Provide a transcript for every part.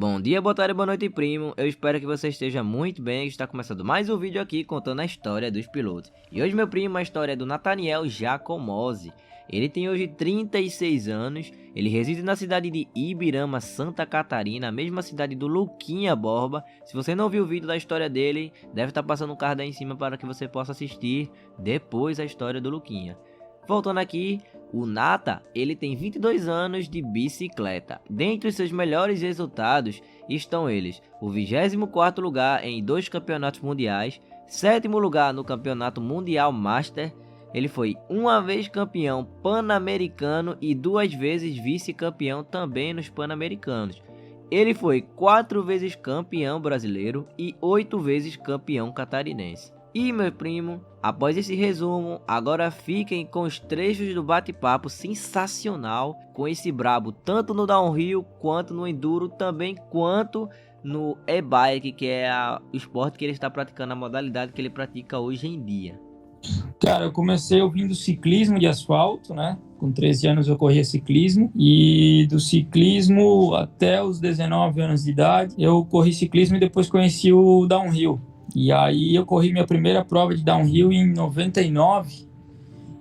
Bom dia, boa tarde, boa noite, primo. Eu espero que você esteja muito bem. Está começando mais um vídeo aqui contando a história dos pilotos. E hoje, meu primo, a história é do Nathaniel Giacomozzi. Ele tem hoje 36 anos. Ele reside na cidade de Ibirama, Santa Catarina, a mesma cidade do Luquinha Borba. Se você não viu o vídeo da história dele, deve estar passando um card aí em cima para que você possa assistir depois a história do Luquinha. Voltando aqui, o Nata, ele tem 22 anos de bicicleta. Dentre os seus melhores resultados estão eles: o 24º lugar em 2 campeonatos mundiais, 7º lugar no campeonato mundial Master. Ele foi uma vez campeão pan-americano e 2 vezes vice-campeão também nos pan-americanos. Ele foi 4 vezes campeão brasileiro e 8 vezes campeão catarinense. E meu primo, após esse resumo, agora fiquem com os trechos do bate-papo sensacional com esse brabo, tanto no downhill quanto no enduro, também quanto no e-bike, que é o esporte que ele está praticando, a modalidade que ele pratica hoje em dia. Cara, eu comecei ouvindo ciclismo de asfalto, né? Com 13 anos eu corria ciclismo e do ciclismo até os 19 anos de idade eu corri ciclismo e depois conheci o downhill. E aí eu corri minha primeira prova de downhill em 99,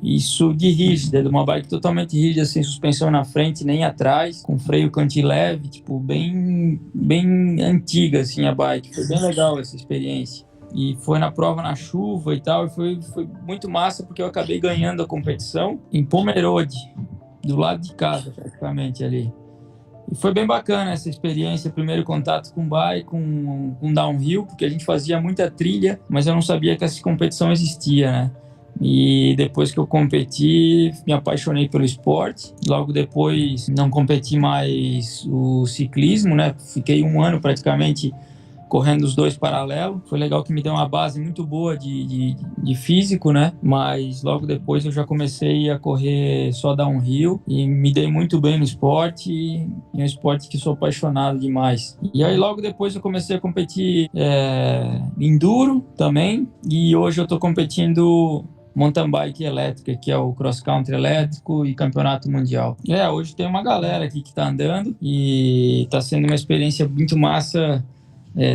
isso de rígida, de uma bike totalmente rígida, sem suspensão na frente nem atrás, com freio cantileve, tipo, bem antiga assim a bike. Foi bem legal essa experiência. E foi na prova na chuva e tal, e foi muito massa porque eu acabei ganhando a competição em Pomerode, do lado de casa praticamente ali. E foi bem bacana essa experiência, primeiro contato com bike, com downhill, porque a gente fazia muita trilha, mas eu não sabia que essa competição existia, né? E depois que eu competi, me apaixonei pelo esporte. Logo depois não competi mais o ciclismo, né? Fiquei um ano praticamente correndo os dois paralelos. Foi legal que me deu uma base muito boa de físico, né? Mas logo depois eu já comecei a correr só downhill e me dei muito bem no esporte. E é um esporte que sou apaixonado demais. E aí logo depois eu comecei a competir enduro também. E hoje eu tô competindo mountain bike elétrica, que é o cross country elétrico e campeonato mundial. Hoje tem uma galera aqui que tá andando e tá sendo uma experiência muito massa.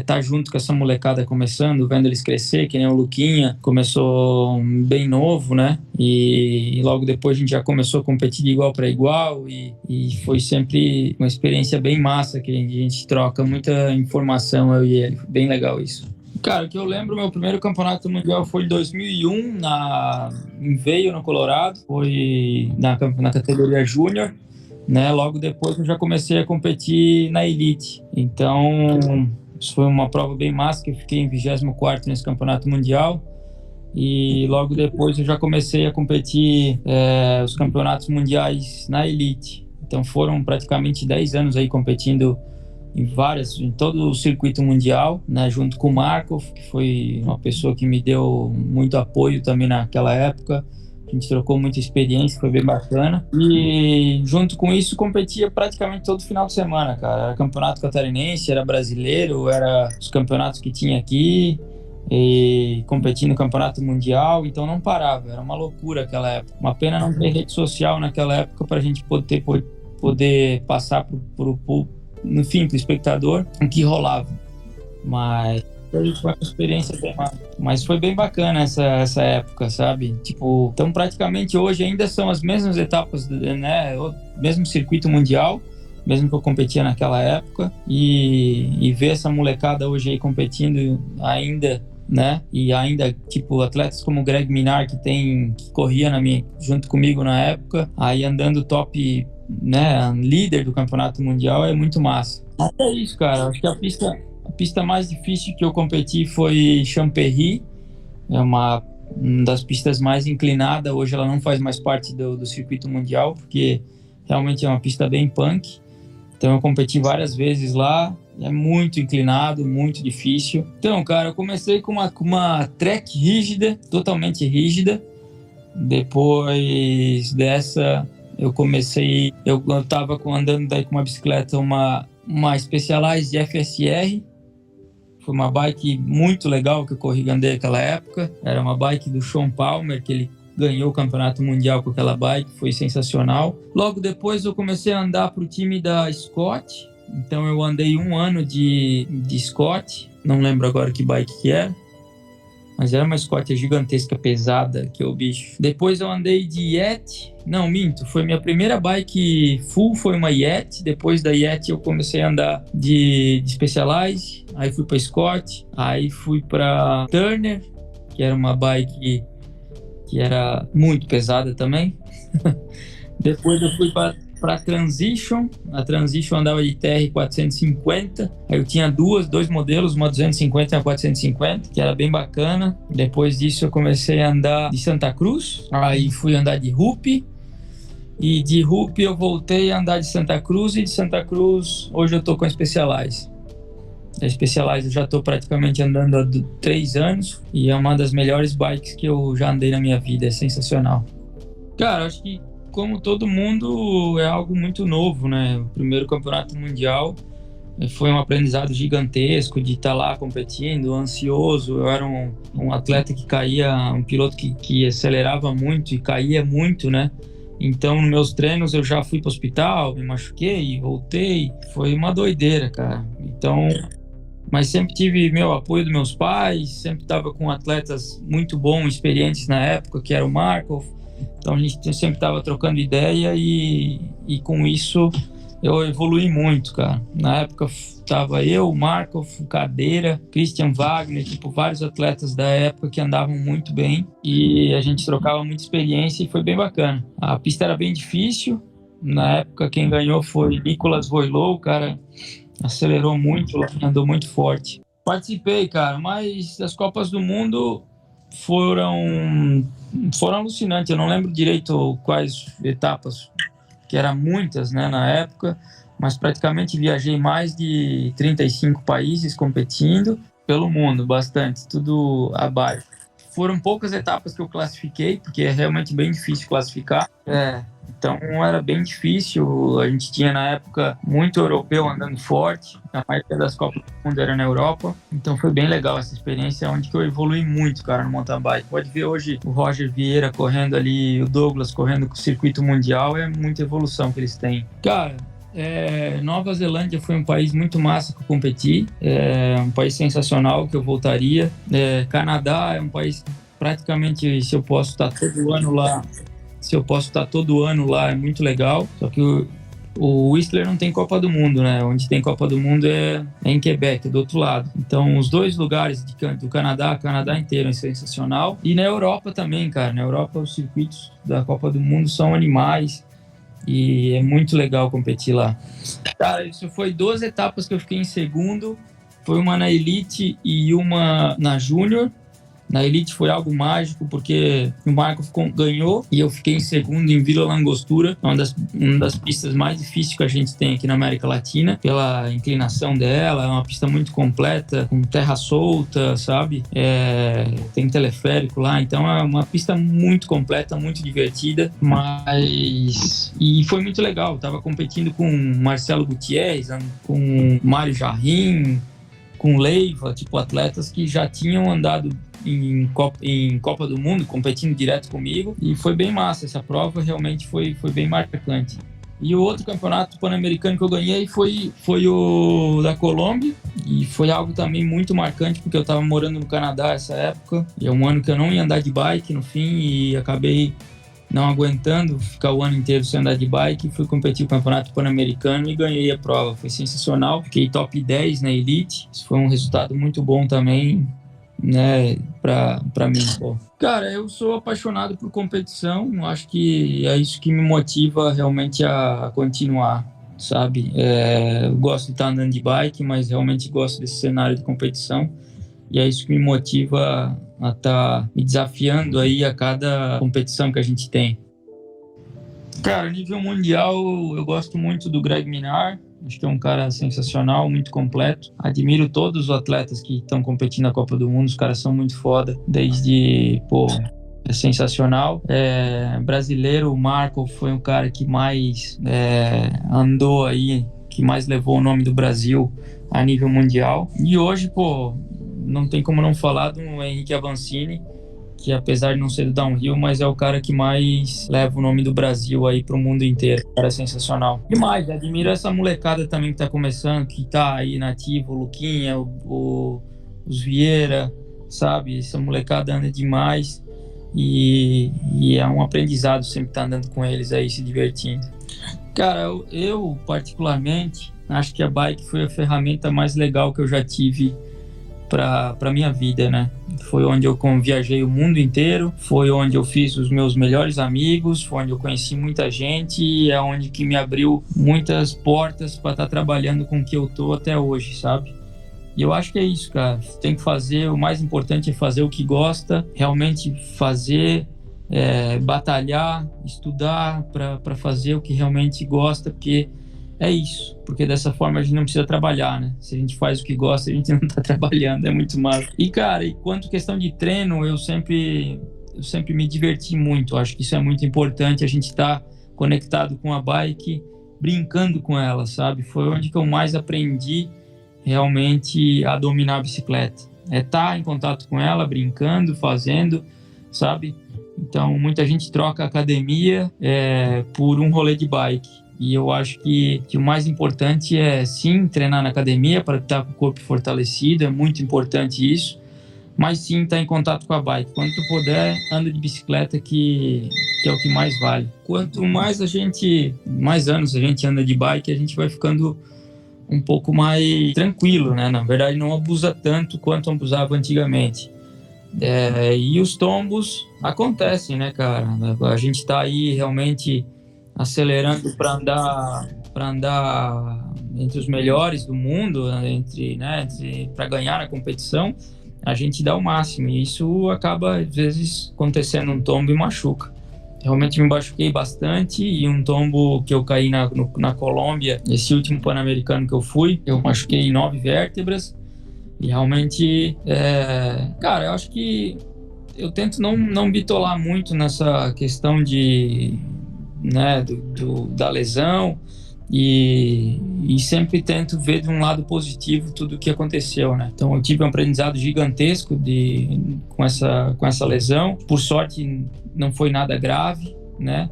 Tá junto com essa molecada começando, vendo eles crescer, que nem o Luquinha, começou bem novo, né? E logo depois a gente já começou a competir de igual para igual e foi sempre uma experiência bem massa, que a gente troca muita informação, eu e ele. Bem legal isso. Cara, o que eu lembro, meu primeiro campeonato mundial foi em 2001, em Vail, no Colorado, foi na categoria júnior, né? Logo depois eu já comecei a competir na Elite, então isso foi uma prova bem massa, que eu fiquei em 24º nesse campeonato mundial. E logo depois eu já comecei a competir os campeonatos mundiais na Elite. Então foram praticamente 10 anos aí competindo em todo o circuito mundial, né, junto com o Markov, que foi uma pessoa que me deu muito apoio também naquela época. A gente trocou muita experiência, foi bem bacana. E junto com isso, competia praticamente todo final de semana, cara. Era campeonato catarinense, era brasileiro, era os campeonatos que tinha aqui. E competindo no campeonato mundial, então não parava. Era uma loucura aquela época. Uma pena não ter rede social naquela época para a gente poder passar no fim, pro espectador, o que rolava. Mas foi uma experiência bem massa. Mas foi bem bacana essa época, sabe? Tipo, então praticamente hoje ainda são as mesmas etapas, né? O mesmo circuito mundial, mesmo que eu competia naquela época. E ver essa molecada hoje aí competindo ainda, né? E ainda, tipo, atletas como o Greg Minnaar, que corria junto comigo na época, aí andando top, né? Líder do campeonato mundial, é muito massa. É isso, cara. Acho que a pista mais difícil que eu competi foi Champéry, é uma das pistas mais inclinadas. Hoje ela não faz mais parte do circuito mundial, porque realmente é uma pista bem punk. Então eu competi várias vezes lá, é muito inclinado, muito difícil. Então, cara, eu comecei com uma track rígida, totalmente rígida. Depois dessa, eu tava andando daí com uma bicicleta, uma Specialized FSR. Foi uma bike muito legal que eu andei naquela época. Era uma bike do Sean Palmer, que ele ganhou o campeonato mundial com aquela bike, foi sensacional. Logo depois eu comecei a andar pro time da Scott, Então eu andei 1 ano de Scott, não lembro agora que bike que era, mas era uma Scott gigantesca, pesada, que é o bicho. Depois eu andei de Yeti, não, minto, foi minha primeira bike full, foi uma Yeti. Depois da Yeti eu comecei a andar de Specialized, aí fui para Scott, aí fui para Turner, que era uma bike que era muito pesada também. Depois eu fui para Transition. A Transition andava de TR 450. Aí eu tinha dois modelos, uma 250 e uma 450, que era bem bacana. Depois disso eu comecei a andar de Santa Cruz. Aí fui andar de Rupi. E de Rupi eu voltei a andar de Santa Cruz. E de Santa Cruz hoje eu tô com a Specialized. A Specialized eu já tô praticamente andando há 3 anos. E é uma das melhores bikes que eu já andei na minha vida. É sensacional. Cara, acho que como todo mundo, é algo muito novo, né? O primeiro campeonato mundial foi um aprendizado gigantesco de estar lá competindo, ansioso. Eu era um atleta que caía, um piloto que acelerava muito e caía muito, né? Então, nos meus treinos, eu já fui para o hospital, me machuquei, voltei. Foi uma doideira, cara. Então, mas sempre tive apoio dos meus pais, sempre estava com atletas muito bons, experientes na época, que era o Markov. Então a gente sempre estava trocando ideia e com isso eu evolui muito, cara. Na época tava eu, Markov, Cadeira, Christian Wagner, vários atletas da época que andavam muito bem e a gente trocava muita experiência e foi bem bacana. A pista era bem difícil. Na época quem ganhou foi Nicolas Voilo, o cara acelerou muito, andou muito forte. Participei, cara, mas as Copas do Mundo foram alucinantes. Eu não lembro direito quais etapas, que eram muitas, né, na época, mas praticamente viajei mais de 35 países competindo pelo mundo, bastante, tudo abaixo. Foram poucas etapas que eu classifiquei, porque é realmente bem difícil classificar. Então era bem difícil. A gente tinha na época muito europeu andando forte. A maioria das Copas do Mundo era na Europa. Então foi bem legal essa experiência, onde que eu evolui muito, cara, no mountain bike. Pode ver hoje o Roger Vieira correndo ali, o Douglas correndo com o circuito mundial. É muita evolução que eles têm. Cara, Nova Zelândia foi um país muito massa que eu competi. É um país sensacional que eu voltaria. Canadá é um país que praticamente, se eu posso estar todo ano lá, é muito legal. Só que o Whistler não tem Copa do Mundo, né? Onde tem Copa do Mundo é em Quebec, do outro lado. Então, os dois lugares do Canadá inteiro é sensacional. E na Europa também, cara. Na Europa, os circuitos da Copa do Mundo são animais. E é muito legal competir lá. Cara, isso foi 12 etapas que eu fiquei em segundo. Foi uma na Elite e uma na Júnior. Na Elite foi algo mágico, porque o Marco ganhou e eu fiquei em segundo em Vila Langostura, uma das pistas mais difíceis que a gente tem aqui na América Latina, pela inclinação dela. É uma pista muito completa, com terra solta, sabe? Tem teleférico lá, então é uma pista muito completa, muito divertida, e foi muito legal. Eu tava competindo com Marcelo Gutierrez, com Mário Jarrim, com Leiva, atletas que já tinham andado em Copa do Mundo, competindo direto comigo, e foi bem massa. Essa prova realmente foi bem marcante. E o outro campeonato pan-americano que eu ganhei foi o da Colômbia, e foi algo também muito marcante, porque eu estava morando no Canadá nessa época, e é um ano que eu não ia andar de bike no fim, e acabei não aguentando ficar o ano inteiro sem andar de bike. Fui competir no campeonato pan-americano e ganhei a prova. Foi sensacional, fiquei top 10 na Elite. Isso foi um resultado muito bom também, né, pra mim. Pô. Cara, eu sou apaixonado por competição. Acho que é isso que me motiva realmente a continuar, sabe? Eu gosto de estar andando de bike, mas realmente gosto desse cenário de competição. E é isso que me motiva a estar me desafiando aí a cada competição que a gente tem. Cara, nível mundial, eu gosto muito do Greg Minnaar. Acho que é um cara sensacional, muito completo. Admiro todos os atletas que estão competindo na Copa do Mundo. Os caras são muito foda. É sensacional. Brasileiro, o Marco foi um cara que mais andou aí, que mais levou o nome do Brasil a nível mundial. E hoje, não tem como não falar do Henrique Avancini, que apesar de não ser do downhill, mas é o cara que mais leva o nome do Brasil aí pro mundo inteiro. O cara é sensacional. Demais, admiro essa molecada também que tá começando, que tá aí nativo, o Luquinha, os Vieira, sabe? Essa molecada anda demais e é um aprendizado sempre estar andando com eles aí, se divertindo. Cara, eu particularmente acho que a bike foi a ferramenta mais legal que eu já tive para minha vida, né? Foi onde eu viajei o mundo inteiro, foi onde eu fiz os meus melhores amigos, foi onde eu conheci muita gente e é onde que me abriu muitas portas para estar trabalhando com o que eu tô até hoje, sabe? E eu acho que é isso, cara. Tem que fazer, o mais importante é fazer o que gosta, realmente fazer, batalhar, estudar para fazer o que realmente gosta, porque é isso, porque dessa forma a gente não precisa trabalhar, né? Se a gente faz o que gosta, a gente não tá trabalhando, é muito massa. E, cara, quanto questão de treino, eu sempre me diverti muito. Acho que isso é muito importante, a gente tá conectado com a bike, brincando com ela, sabe? Foi onde que eu mais aprendi realmente a dominar a bicicleta. É estar em contato com ela, brincando, fazendo, sabe? Então, muita gente troca a academia por um rolê de bike. E eu acho que o mais importante é, sim, treinar na academia para estar com o corpo fortalecido, é muito importante isso, mas sim, estar em contato com a bike. Quando tu puder, anda de bicicleta, que é o que mais vale. Quanto mais anos a gente anda de bike, a gente vai ficando um pouco mais tranquilo, né? Na verdade, não abusa tanto quanto abusava antigamente. E os tombos acontecem, né, cara? A gente tá aí realmente acelerando para andar entre os melhores do mundo, para ganhar na competição, a gente dá o máximo, e isso acaba às vezes acontecendo um tombo e machuca. Realmente me machuquei bastante, e um tombo que eu caí na Colômbia, esse último Pan-Americano que eu fui, eu machuquei 9 vértebras, e realmente, cara, eu acho que eu tento não bitolar muito nessa questão da lesão, e sempre tento ver de um lado positivo tudo o que aconteceu, né? Então eu tive um aprendizado gigantesco com essa lesão. Por sorte não foi nada grave, né?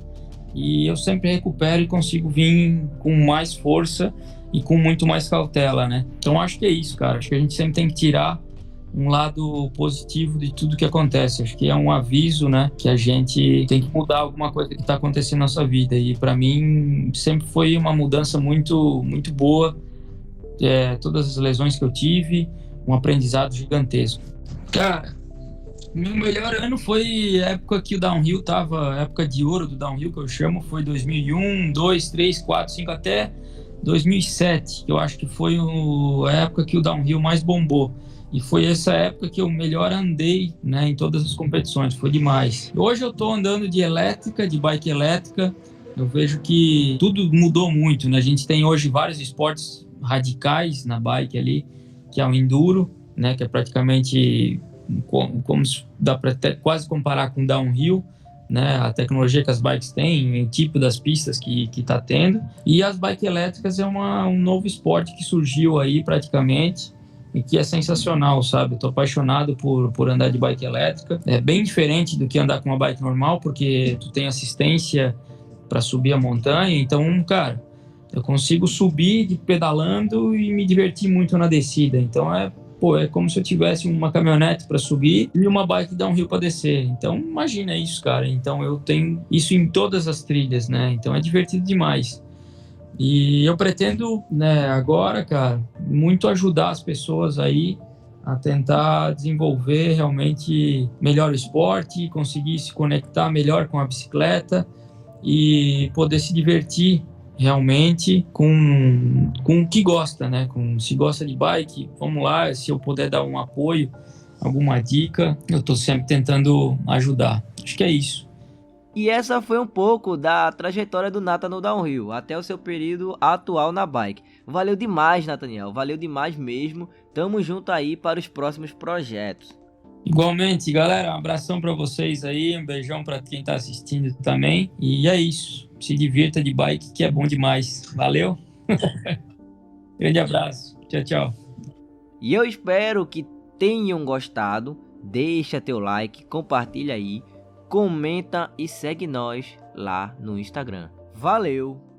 E eu sempre recupero e consigo vir com mais força e com muito mais cautela, né? Então acho que é isso, cara. Acho que a gente sempre tem que tirar um lado positivo de tudo que acontece. Acho que é um aviso, né, que a gente tem que mudar alguma coisa que está acontecendo na nossa vida. E para mim sempre foi uma mudança muito, muito boa. Todas as lesões que eu tive, um aprendizado gigantesco. Cara, meu melhor ano foi a época que o downhill tava, a época de ouro do downhill, que eu chamo, foi 2001, 2, 3, 4, 5 até 2007, que eu acho que foi a época que o downhill mais bombou. E foi essa época que eu melhor andei, né, em todas as competições, foi demais. Hoje eu tô andando de bike elétrica, eu vejo que tudo mudou muito, né? A gente tem hoje vários esportes radicais na bike ali, que é o enduro, né, que é praticamente como dá para quase comparar com downhill, né, a tecnologia que as bikes têm, o tipo das pistas que tá tendo. E as bikes elétricas é um novo esporte que surgiu aí praticamente, e que é sensacional, sabe? Eu tô apaixonado por andar de bike elétrica. É bem diferente do que andar com uma bike normal, porque tu tem assistência para subir a montanha. Então, cara, eu consigo subir pedalando e me divertir muito na descida. Então, é como se eu tivesse uma caminhonete para subir e uma bike downhill para descer. Então, imagina isso, cara. Então, eu tenho isso em todas as trilhas, né? Então, é divertido demais. E eu pretendo, né, agora, cara, muito ajudar as pessoas aí a tentar desenvolver realmente melhor o esporte, conseguir se conectar melhor com a bicicleta e poder se divertir realmente com o que gosta, né? Se gosta de bike, vamos lá, se eu puder dar um apoio, alguma dica, eu tô sempre tentando ajudar. Acho que é isso. E essa foi um pouco da trajetória do Nathan no downhill, até o seu período atual na bike. Valeu demais, Nathaniel, valeu demais mesmo. Tamo junto aí para os próximos projetos. Igualmente, galera, um abração para vocês aí, um beijão para quem tá assistindo também. E é isso, se divirta de bike, que é bom demais. Valeu? Grande abraço, tchau, tchau. E eu espero que tenham gostado. deixa teu like, compartilha aí, comenta e segue nós lá no Instagram. Valeu!